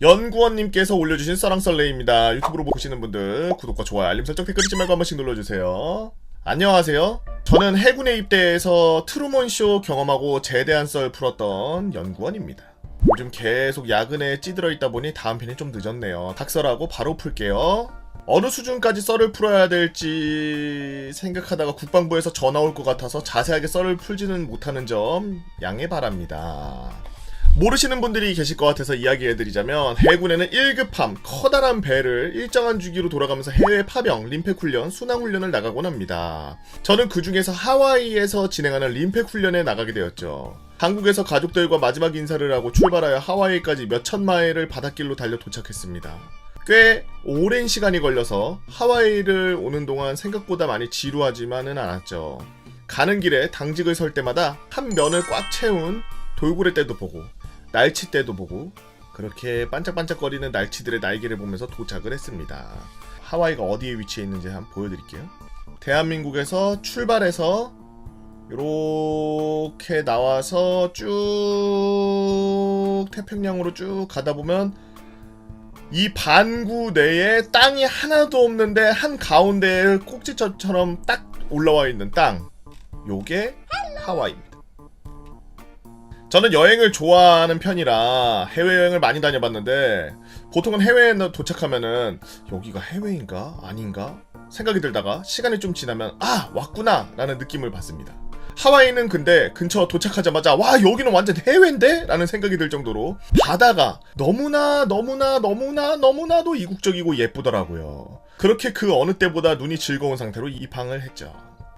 연구원님께서 올려주신 썰랑썰레입니다. 유튜브로 보시는 분들 구독과 좋아요, 알림 설정, 댓글 잊지 말고 한 번씩 눌러주세요. 안녕하세요. 저는 해군에 입대해서 트루먼쇼 경험하고 제대한 썰 풀었던 연구원입니다. 요즘 계속 야근에 찌들어 있다 보니 다음 편이 좀 늦었네요. 닭설하고 바로 풀게요. 어느 수준까지 썰을 풀어야 될지 생각하다가 국방부에서 전화 올 것 같아서 자세하게 썰을 풀지는 못하는 점 양해 바랍니다. 모르시는 분들이 계실 것 같아서 이야기해드리자면, 해군에는 1급함 커다란 배를 일정한 주기로 돌아가면서 해외 파병, 림팩 훈련, 순항 훈련을 나가곤 합니다. 저는 그 중에서 하와이에서 진행하는 림팩 훈련에 나가게 되었죠. 한국에서 가족들과 마지막 인사를 하고 출발하여 하와이까지 몇천 마일을 바닷길로 달려 도착했습니다. 꽤 오랜 시간이 걸려서 하와이를 오는 동안 생각보다 많이 지루하지만은 않았죠. 가는 길에 당직을 설 때마다 한 면을 꽉 채운 돌고래 떼도 보고 날치 떼도 보고 그렇게 반짝반짝거리는 날치들의 날개를 보면서 도착을 했습니다. 하와이가 어디에 위치해 있는지 한번 보여드릴게요. 대한민국에서 출발해서 이렇게 나와서 쭉 태평양으로 쭉 가다 보면 이 반구 내에 땅이 하나도 없는데 한 가운데에 꼭지처럼 딱 올라와 있는 땅, 요게 하와이입니다. 저는 여행을 좋아하는 편이라 해외여행을 많이 다녀봤는데, 보통은 해외에 도착하면은 여기가 해외인가? 아닌가? 생각이 들다가 시간이 좀 지나면 아! 왔구나! 라는 느낌을 받습니다. 하와이는 근데 근처 도착하자마자 와! 여기는 완전 해외인데? 라는 생각이 들 정도로 바다가 너무나도 이국적이고 예쁘더라고요. 그렇게 그 어느 때보다 눈이 즐거운 상태로 입항을 했죠.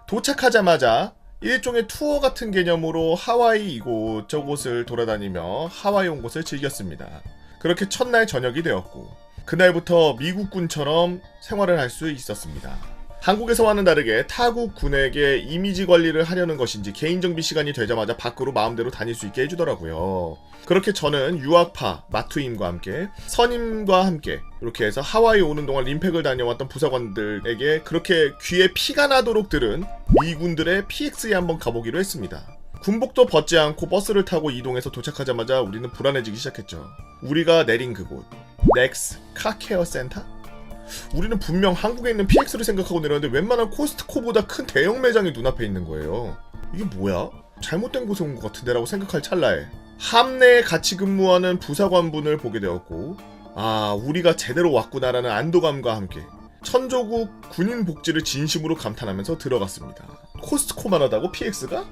도착하자마자 일종의 투어 같은 개념으로 하와이 이곳저곳을 돌아다니며 하와이 온 곳을 즐겼습니다. 그렇게 첫날 저녁이 되었고, 그날부터 미국군처럼 생활을 할 수 있었습니다. 한국에서와는 다르게 타국 군에게 이미지 관리를 하려는 것인지 개인정비 시간이 되자마자 밖으로 마음대로 다닐 수 있게 해주더라고요. 그렇게 저는 유학파 마투임과 함께 선임과 함께 이렇게 해서 하와이 오는 동안 림팩을 다녀왔던 부사관들에게 그렇게 귀에 피가 나도록 들은 미군들의 PX에 한번 가보기로 했습니다. 군복도 벗지 않고 버스를 타고 이동해서 도착하자마자 우리는 불안해지기 시작했죠. 우리가 내린 그곳, 넥스 카케어 센터? 우리는 분명 한국에 있는 PX를 생각하고 내렸는데 웬만한 코스트코보다 큰 대형 매장이 눈앞에 있는 거예요. 이게 뭐야? 잘못된 곳에 온 것 같은데 라고 생각할 찰나에 함내에 같이 근무하는 부사관분을 보게 되었고, 아, 우리가 제대로 왔구나라는 안도감과 함께 천조국 군인 복지를 진심으로 감탄하면서 들어갔습니다. 코스트코만 하다고 PX가?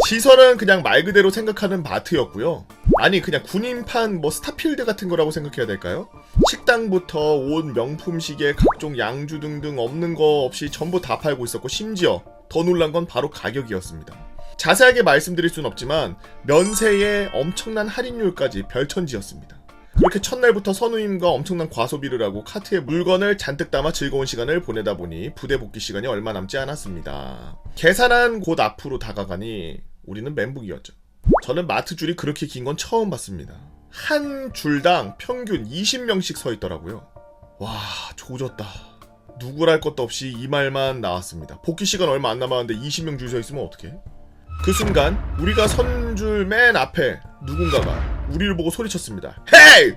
시설은 그냥 말 그대로 생각하는 마트였고요. 아니, 그냥 군인판 스타필드 같은 거라고 생각해야 될까요? 식당부터 옷, 명품 시계, 각종 양주 등등 없는 거 없이 전부 다 팔고 있었고, 심지어 더 놀란 건 바로 가격이었습니다. 자세하게 말씀드릴 순 없지만 면세에 엄청난 할인율까지 별천지였습니다. 그렇게 첫날부터 선우임과 엄청난 과소비를 하고 카트에 물건을 잔뜩 담아 즐거운 시간을 보내다 보니 부대 복귀 시간이 얼마 남지 않았습니다. 계산한 곳 앞으로 다가가니 우리는 멘붕이었죠. 저는 마트 줄이 그렇게 긴 건 처음 봤습니다. 한 줄당 평균 20명씩 서 있더라고요. 와, 조졌다. 누구랄 것도 없이 이 말만 나왔습니다. 복귀 시간 얼마 안 남았는데 20명 줄 서 있으면 어떡해? 그 순간 우리가 선 줄 맨 앞에 누군가가 우리를 보고 소리쳤습니다. 헤이!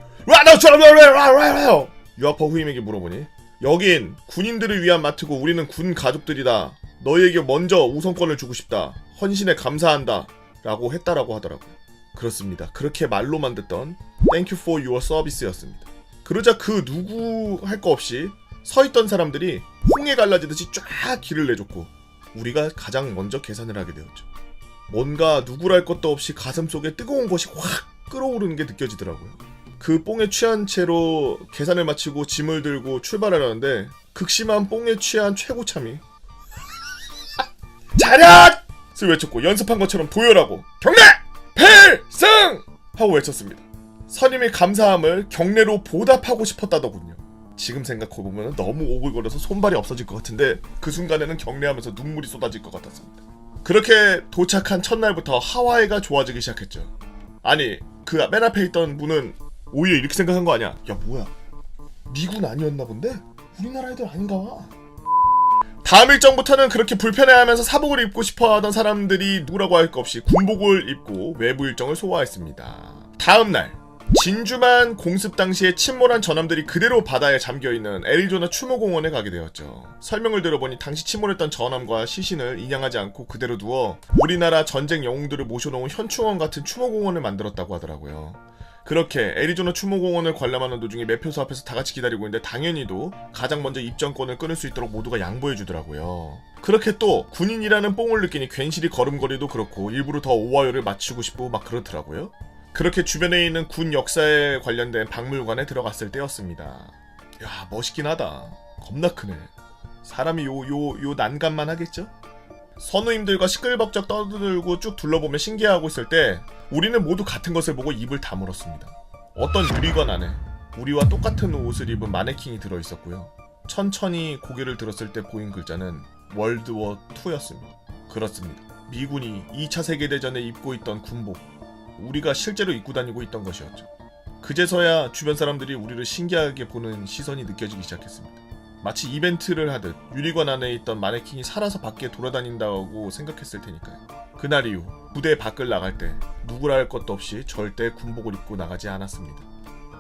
유학파 후임에게 물어보니, 여긴 군인들을 위한 마트고 우리는 군 가족들이다. 너희에게 먼저 우선권을 주고 싶다. 헌신에 감사한다. 라고 했다라고 하더라고요. 그렇습니다. 그렇게 말로만 듣던 Thank you for your service였습니다. 그러자 그 누구 할 거 없이 서있던 사람들이 홍해 갈라지듯이 쫙 길을 내줬고 우리가 가장 먼저 계산을 하게 되었죠. 뭔가 누구랄 것도 없이 가슴속에 뜨거운 것이 확 끓어오르는 게 느껴지더라고요. 그 뽕에 취한 채로 계산을 마치고 짐을 들고 출발하려는데 극심한 뽕에 취한 최고참이 자렷! 을 외쳤고 연습한 것처럼 도열하고 경례! 필승! 하고 외쳤습니다. 선임의 감사함을 경례로 보답하고 싶었다더군요. 지금 생각해보면 너무 오글거려서 손발이 없어질 것 같은데 그 순간에는 경례하면서 눈물이 쏟아질 것 같았습니다. 그렇게 도착한 첫날부터 하와이가 좋아지기 시작했죠. 아니, 그 맨 앞에 있던 분은 오히려 이렇게 생각한 거 아니야? 야, 뭐야, 미군 아니었나 본데? 우리나라 애들 아닌가 봐. 다음 일정부터는 그렇게 불편해하면서 사복을 입고 싶어하던 사람들이 누구라고 할 것 없이 군복을 입고 외부 일정을 소화했습니다. 다음날 진주만 공습 당시에 침몰한 전함들이 그대로 바다에 잠겨있는 애리조나 추모공원에 가게 되었죠. 설명을 들어보니 당시 침몰했던 전함과 시신을 인양하지 않고 그대로 두어 우리나라 전쟁 영웅들을 모셔놓은 현충원 같은 추모공원을 만들었다고 하더라고요. 그렇게 애리조나 추모공원을 관람하는 도중에 매표소 앞에서 다같이 기다리고 있는데 당연히도 가장 먼저 입장권을 끊을 수 있도록 모두가 양보해주더라고요. 그렇게 또 군인이라는 뽕을 느끼니 괜시리 걸음걸이도 그렇고 일부러 더 오하요를 맞추고 싶고 막 그렇더라고요. 그렇게 주변에 있는 군 역사에 관련된 박물관에 들어갔을 때였습니다. 야, 멋있긴 하다. 겁나 크네. 사람이 요 난간만 하겠죠? 선우님들과 시끌벅적 떠들고 쭉 둘러보며 신기해하고 있을 때 우리는 모두 같은 것을 보고 입을 다물었습니다. 어떤 유리관 안에 우리와 똑같은 옷을 입은 마네킹이 들어있었고요. 천천히 고개를 들었을 때 보인 글자는 월드워 2였습니다. 그렇습니다. 미군이 2차 세계대전에 입고 있던 군복, 우리가 실제로 입고 다니고 있던 것이었죠. 그제서야 주변 사람들이 우리를 신기하게 보는 시선이 느껴지기 시작했습니다. 마치 이벤트를 하듯 유리관 안에 있던 마네킹이 살아서 밖에 돌아다닌다고 생각했을 테니까요. 그날 이후 부대 밖을 나갈 때 누구라 할 것도 없이 절대 군복을 입고 나가지 않았습니다.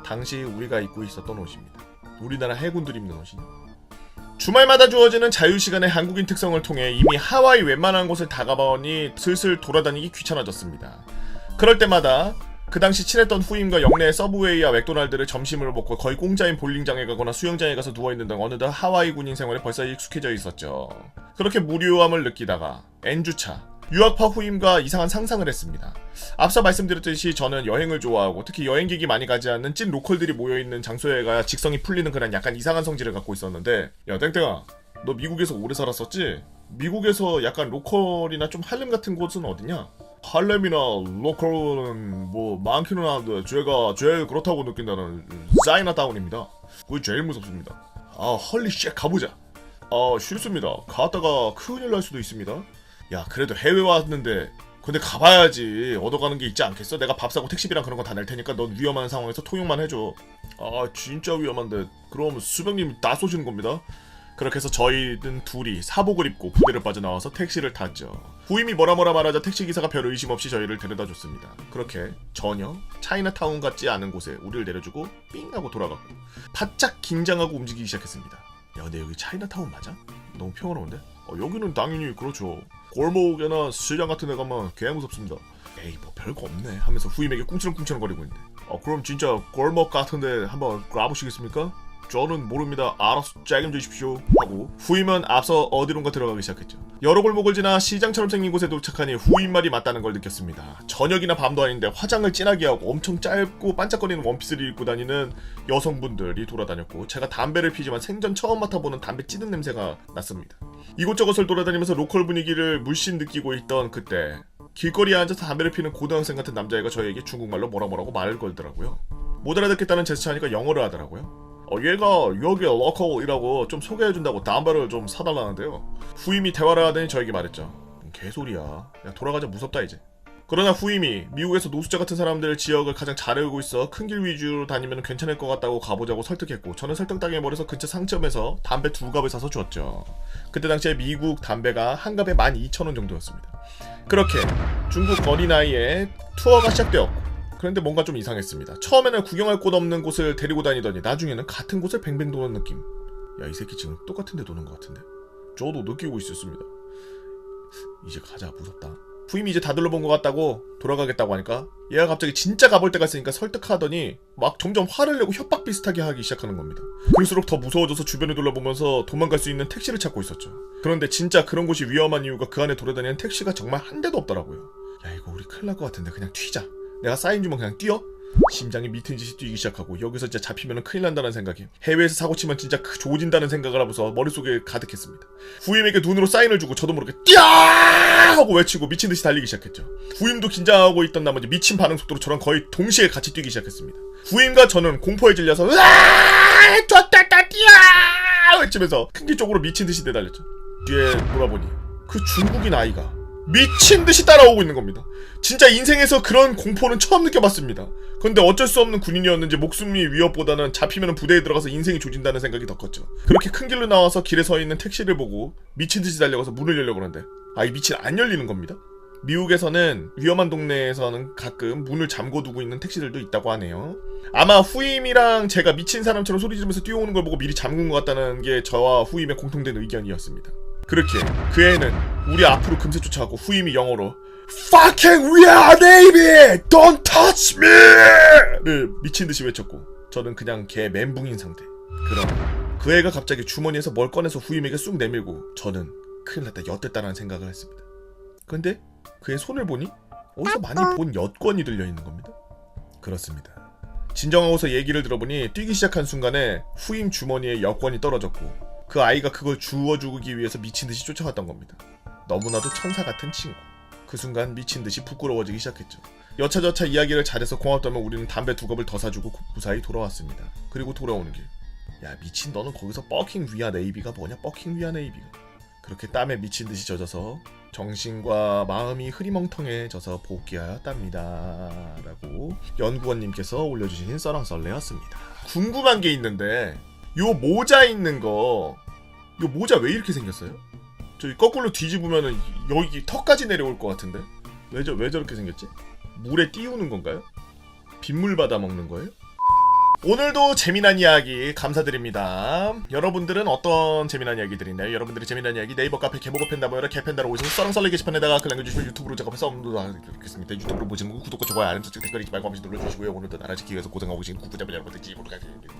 당시 우리가 입고 있었던 옷입니다. 우리나라 해군들이 입는 옷이요. 주말마다 주어지는 자유시간의 한국인 특성을 통해 이미 하와이 웬만한 곳을 다 가보니 슬슬 돌아다니기 귀찮아졌습니다. 그럴 때마다 그 당시 친했던 후임과 영내의 서브웨이와 맥도날드를 점심으로 먹고 거의 공짜인 볼링장에 가거나 수영장에 가서 누워있는 등 어느덧 하와이 군인 생활에 벌써 익숙해져 있었죠. 그렇게 무료함을 느끼다가 N주차 유학파 후임과 이상한 상상을 했습니다. 앞서 말씀드렸듯이 저는 여행을 좋아하고 특히 여행객이 많이 가지 않는 찐 로컬들이 모여있는 장소에 가야 직성이 풀리는 그런 약간 이상한 성질을 갖고 있었는데, 야 땡땡아, 너 미국에서 오래 살았었지? 미국에서 약간 로컬이나 좀 할렘 같은 곳은 어디냐? 할렘이나 로컬은 뭐 많기는 한데 제가 제일 그렇다고 느낀다는 차이나타운입니다. 그게 제일 무섭습니다. 헐리 쉣, 가보자. 싫습니다. 갔다가 큰일 날 수도 있습니다. 야, 그래도 해외 왔는데 근데 가봐야지 얻어가는 게 있지 않겠어? 내가 밥 사고 택시비랑 그런 거 다 낼 테니까 넌 위험한 상황에서 통역만 해줘. 진짜 위험한데 그럼 수병님이 다 쏘시는 겁니다. 그렇게 해서 저희는 둘이 사복을 입고 부대를 빠져나와서 택시를 탔죠. 후임이 뭐라 말하자 택시기사가 별 의심 없이 저희를 데려다줬습니다. 그렇게 전혀 차이나타운 같지 않은 곳에 우리를 내려주고 삥 하고 돌아갔고 바짝 긴장하고 움직이기 시작했습니다. 야, 근데 여기 차이나타운 맞아? 너무 평화로운데? 여기는 당연히 그렇죠. 골목에나 시장 같은 데 가면 개 무섭습니다. 에이, 뭐 별거 없네 하면서 후임에게 꿍치렁꿍치렁 거리고 있는데, 그럼 진짜 골목 같은 데 한번 가보시겠습니까? 저는 모릅니다. 알아서 책임지십시오 하고 후임은 앞서 어디론가 들어가기 시작했죠. 여러 골목을 지나 시장처럼 생긴 곳에 도착하니 후임 말이 맞다는 걸 느꼈습니다. 저녁이나 밤도 아닌데 화장을 진하게 하고 엄청 짧고 반짝거리는 원피스를 입고 다니는 여성분들이 돌아다녔고, 제가 담배를 피지만 생전 처음 맡아보는 담배 찌는 냄새가 났습니다. 이곳저곳을 돌아다니면서 로컬 분위기를 물씬 느끼고 있던 그때 길거리에 앉아서 담배를 피는 고등학생 같은 남자애가 저에게 중국말로 뭐라고 말을 걸더라고요. 못 알아듣겠다는 제스처하니까 영어를 하더라고요. 얘가 여기 로컬이라고 좀 소개해준다고 담배를 좀 사달라는데요. 후임이 대화를 하더니 저에게 말했죠. 개소리야. 야, 돌아가자, 무섭다 이제. 그러나 후임이 미국에서 노숙자 같은 사람들 지역을 가장 잘 알고 있어 큰 길 위주로 다니면 괜찮을 것 같다고 가보자고 설득했고, 저는 설득당해버려서 근처 상점에서 담배 2갑을 사서 줬죠. 그때 당시에 미국 담배가 한 갑에 12,000원 정도였습니다. 그렇게 중국 어린아이의 투어가 시작되었고, 그런데 뭔가 좀 이상했습니다. 처음에는 구경할 곳 없는 곳을 데리고 다니더니 나중에는 같은 곳을 뱅뱅 도는 느낌. 야, 이 새끼 지금 똑같은 데 도는 것 같은데? 저도 느끼고 있었습니다. 이제 가자, 무섭다. 후임이 이제 다 둘러본 것 같다고 돌아가겠다고 하니까 얘가 갑자기 진짜 가볼 때가 있으니까 설득하더니 막 점점 화를 내고 협박 비슷하게 하기 시작하는 겁니다. 그럴수록 더 무서워져서 주변을 둘러보면서 도망갈 수 있는 택시를 찾고 있었죠. 그런데 진짜 그런 곳이 위험한 이유가 그 안에 돌아다니는 택시가 정말 한 대도 없더라고요. 야, 이거 우리 큰일 날 것 같은데 그냥 튀자. 내가 사인 주면 그냥 뛰어? 심장이 미친 듯이 뛰기 시작하고 여기서 진짜 잡히면 큰일 난다는 생각이, 해외에서 사고치면 진짜 조진다는 생각을 하면서 머릿속에 가득했습니다. 후임에게 눈으로 사인을 주고 저도 모르게 뛰어! 하고 외치고 미친듯이 달리기 시작했죠. 후임도 긴장하고 있던 나머지 미친 반응 속도로 저랑 거의 동시에 같이 뛰기 시작했습니다. 후임과 저는 공포에 질려서 으아aaaa! 쫓다다 뛰어! 외치면서 큰 길 쪽으로 미친듯이 내달렸죠. 뒤에 돌아보니 그 중국인 아이가 미친듯이 따라오고 있는 겁니다. 진짜 인생에서 그런 공포는 처음 느껴봤습니다. 그런데 어쩔 수 없는 군인이었는지 목숨이 위협보다는 잡히면 부대에 들어가서 인생이 조진다는 생각이 더 컸죠. 그렇게 큰 길로 나와서 길에 서 있는 택시를 보고 미친듯이 달려가서 문을 열려고 하는데 이 미친 안 열리는 겁니다. 미국에서는 위험한 동네에서는 가끔 문을 잠궈두고 있는 택시들도 있다고 하네요. 아마 후임이랑 제가 미친 사람처럼 소리 지르면서 뛰어오는 걸 보고 미리 잠근 것 같다는 게 저와 후임의 공통된 의견이었습니다. 그렇게 그 애는 우리 앞으로 금세 쫓아가고 후임이 영어로 Fucking we are Navy! Don't touch me! 를 미친듯이 외쳤고 저는 그냥 개 멘붕인 상태. 그럼 그 애가 갑자기 주머니에서 뭘 꺼내서 후임에게 쑥 내밀고 저는 큰일 났다 엿됐다라는 생각을 했습니다. 근데 그의 손을 보니 어디서 많이 본 여권이 들려있는 겁니다. 그렇습니다. 진정하고서 얘기를 들어보니 뛰기 시작한 순간에 후임 주머니에 여권이 떨어졌고 그 아이가 그걸 주워주기 위해서 미친듯이 쫓아갔던 겁니다. 너무나도 천사 같은 친구. 그 순간 미친듯이 부끄러워지기 시작했죠. 여차저차 이야기를 잘해서 고맙다면 우리는 담배 2갑을 더 사주고 무사히 돌아왔습니다. 그리고 돌아오는 길, 야 미친 너는 거기서 버킹 위아 네이비가 뭐냐, 버킹 위아 네이비가. 그렇게 땀에 미친듯이 젖어서 정신과 마음이 흐리멍텅해져서 복귀하였답니다 라고 연구원님께서 올려주신 썰렁썰레였습니다. 궁금한 게 있는데 요 모자 있는 거, 요 모자 왜 이렇게 생겼어요? 저기 거꾸로 뒤집으면은 여기 턱까지 내려올 것 같은데 왜 저렇게 생겼지? 물에 띄우는 건가요? 빗물 받아 먹는 거예요? 오늘도 재미난 이야기 감사드립니다. 여러분들은 어떤 재미난 이야기들이 있나요? 여러분들의 재미난 이야기 네이버 카페 개보고 팬다 모여라 개팬다로 오시면 썰렁썰레 게시판에다가 글 남겨주시면 유튜브로 작업해서 업로드하겠습니다. 유튜브로 보시면 구독과 좋아요 알림 설정 댓글 잊지 말고 한 번씩 눌러주시고요. 오늘도 나라 지키기 위해서 고생하고 계신 구구자분 여러분들 지구로 가겠습니다.